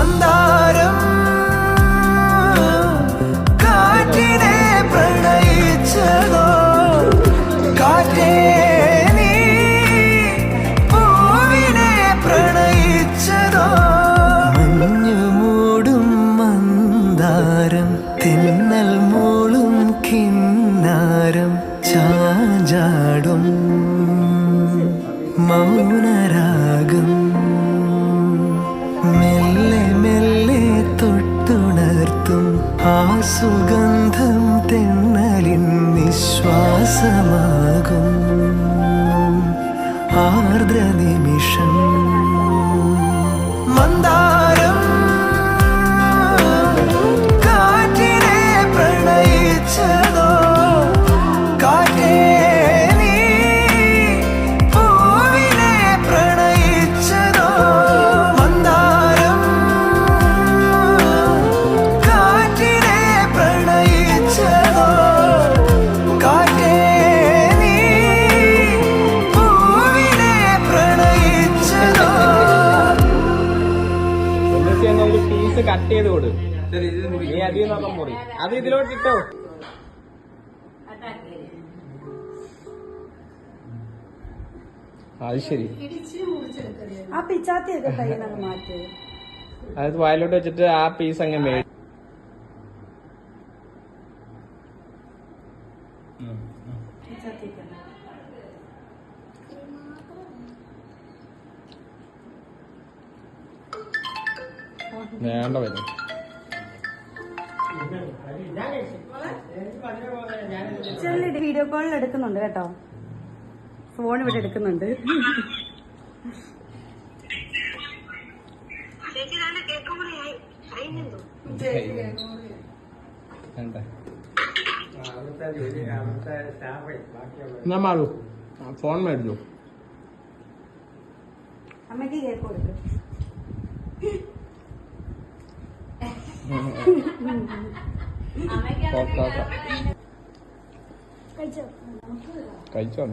മന്ദാരം കാറ്റിനെ പ്രണയിച്ചതോ കാറ്റേ നീ പൂവിനെ പ്രണയിച്ചതോ മഞ്ഞു മൂടും മന്ദാരം തിന്നൽ മൂളും കിന്നാരം ചാഞ്ചാടും മൗനരാഗം മെല്ലെ മെല്ലെ തൊട്ടുണർത്തും ആ സുഗന്ധം തെന്നലിൻ നിശ്വാസമാകും ആർദ്ര നിമിഷം മന്ദാരം കാറ്റിനെ പ്രണയിച്ചതോ കാറ്റേ നീ പൂവിനെ പ്രണയിച്ചതോ മന്ദാരം കാറ്റിനെ പ്രണയിച്ചതോ കാറ്റേ നീ പൂവിനെ പ്രണയിച്ചതോ ഒരു പീസ് കട്ട് ചെയ്ത് കൊടു നീ അതിൽ നിന്നൊക്കെ മുറി അത് ഇതിലോട്ട് ഇട്ടോ അത് ശരി ആ പിച്ചാത്തിയൊക്കെ കയ്യിൽ മാറ്റി അത് വായിലോട്ട് വെച്ചിട്ട് ആ പീസ് അങ്ങ് മേടി വേണ്ട വരും ചെല്ലിട്ട് വീഡിയോ കോളിൽ എടുക്കുന്നുണ്ട് കേട്ടോ ഫോൺ ഇവിടെ എടുക്കുന്നുണ്ട് എന്നാ മാറൂ ഫോൺ മേടിച്ചു അമ്മയ്ക്ക് കേക്ക് കൊടുക്കും കഴിച്ചോ